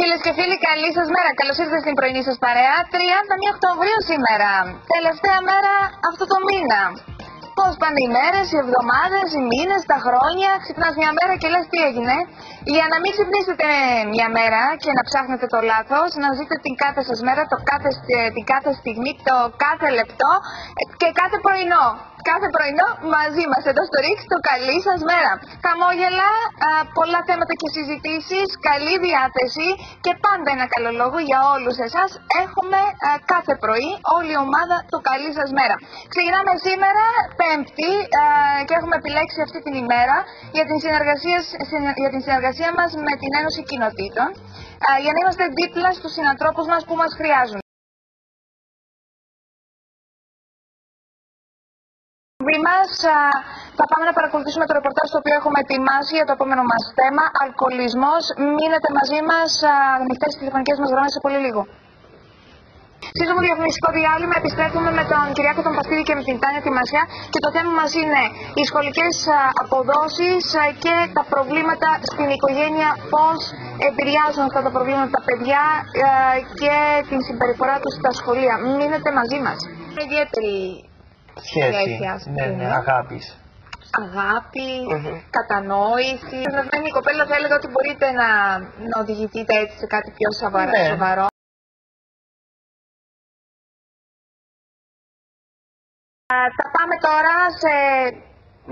Φίλες και φίλοι, καλή σας μέρα. Καλώς ήρθατε στην πρωινή σας παρέα. 31 Οκτωβρίου σήμερα. Τελευταία μέρα αυτό το μήνα. Πώς πάνε οι μέρες, οι εβδομάδες, οι μήνες, τα χρόνια. Ξυπνάς μια μέρα και λες τι έγινε. Για να μην ξυπνήσετε μια μέρα και να ψάχνετε το λάθος, να ζείτε την κάθε σας μέρα, την κάθε στιγμή, το κάθε λεπτό και κάθε πρωινό. Κάθε πρωινό μαζί μας εδώ στο Ρίξ, το καλή σας μέρα. Χαμόγελα, πολλά θέματα και συζητήσεις, καλή διάθεση και πάντα ένα καλό λόγο για όλους εσάς. Έχουμε κάθε πρωί όλη η ομάδα του καλή σας μέρα. Ξεκινάμε σήμερα Πέμπτη και έχουμε επιλέξει αυτή την ημέρα για την συνεργασία μας με την Ένωση Κοινοτήτων για να είμαστε δίπλα στους συνανθρώπους μας που μας χρειάζουν. Θα πάμε να παρακολουθήσουμε το ρεπορτάζ το οποίο έχουμε ετοιμάσει για το επόμενο μας θέμα, αλκοολισμός. Μείνετε μαζί μας, ανοιχτές τις τηλεφωνικές μας γραμμές σε πολύ λίγο. Σύντομο διαφημιστικό διάλειμμα, επιστρέφουμε με τον Κυριάκο τον Παστίδη και με την Τάνια τη Μασιά και το θέμα μας είναι οι σχολικές αποδόσεις και τα προβλήματα στην οικογένεια, πώς επηρεάζουν αυτά τα προβλήματα τα παιδιά και την συμπεριφορά τους στα σχολεία. Μείνετε μαζί μας. Ιδιαίτερη σχέση, ναι, αγάπης. Αγάπη, κατανόηση. Η κοπέλα θα έλεγα ότι μπορείτε να οδηγηθείτε έτσι σε κάτι πιο σοβαρό. Θα πάμε τώρα σε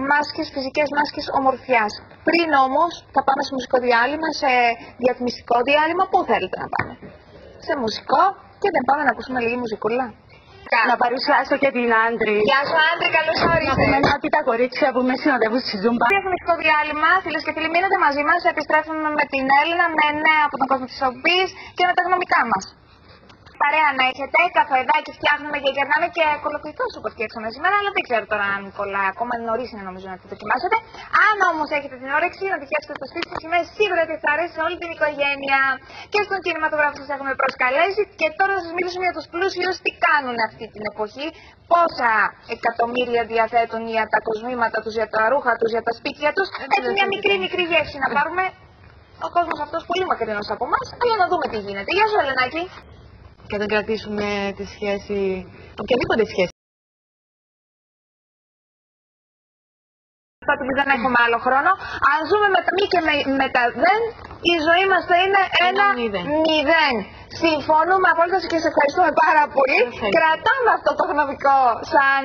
μάσκες, φυσικές μάσκες ομορφιάς. Πριν όμως θα πάμε σε μουσικό διάλειμμα, σε διαφημιστικό διάλειμμα. Πού θέλετε να πάμε? Σε μουσικό και δεν πάμε να ακούσουμε λίγη μουσικούλα. Να παρουσιάσω και την Άντρη. Γεια σου Άντρη, καλώς όρισες. Να πούμε ότι τα κορίτσια που με συνοδεύουν στη Ζούμπα. Διαφημιστικό διάλειμμα, φίλες και φίλοι, μείνετε μαζί μας. Επιστρέφουμε με την Έλληνα, με νέα από τον κόσμο της οδικής και με τα γνωμικά μας. Παρέα να έχετε, καφεδάκι φτιάχνουμε και γερνάμε και κολοκυθό σου που φτιάξαμε σήμερα, αλλά δεν ξέρω τώρα αν πολλά, ακόμα νωρίς είναι νομίζω να τη δοκιμάσετε. Αν όμως έχετε την όρεξη να τη φτιάξετε στο σπίτι σας, είμαι σίγουρη ότι θα αρέσει σε όλη την οικογένεια. Και στον κινηματογράφο σας έχουμε προσκαλέσει και τώρα θα σας μιλήσουμε για τους πλούσιους τι κάνουν αυτή την εποχή, πόσα εκατομμύρια διαθέτουν για τα κοσμήματα τους, για τα ρούχα τους, για τα σπίτια τους. Έτσι μια μικρή γεύση να πάρουμε. Ο κόσμος αυτός πολύ μακρινός από εμάς, αλλά να δούμε τι γίνεται. Γεια σου Ελενάκη. Και να κρατήσουμε τη σχέση, οποιαδήποτε σχέση. Ότι δεν έχουμε άλλο χρόνο. Αν ζούμε με τα μη και με τα δεν, η ζωή μας θα είναι ένα μηδέν. Συμφωνούμε απόλυτα και σε ευχαριστούμε πάρα πολύ. Κρατάμε αυτό το γνωμικό σαν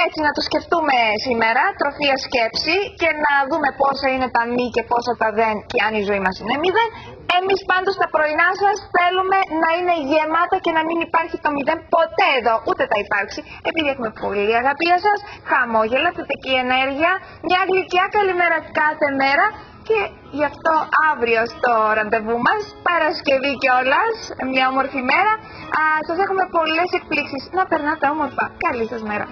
έτσι να το σκεφτούμε σήμερα, τροφία σκέψη και να δούμε πόσα είναι τα μη και πόσα τα δεν και αν η ζωή μας είναι μηδέν. Εμείς πάντως τα πρωινά σας θέλουμε να είναι γεμάτα και να μην υπάρχει το μηδέν ποτέ εδώ, ούτε θα υπάρξει. Επειδή έχουμε πολύ αγάπη για σας, χαμόγελα, θετική ενέργεια, μια γλυκιά καλημέρα κάθε μέρα. Και γι' αυτό αύριο στο ραντεβού μας, Παρασκευή κιόλας, μια όμορφη μέρα, σας έχουμε πολλές εκπλήξεις. Να περνάτε όμορφα. Καλή σας μέρα.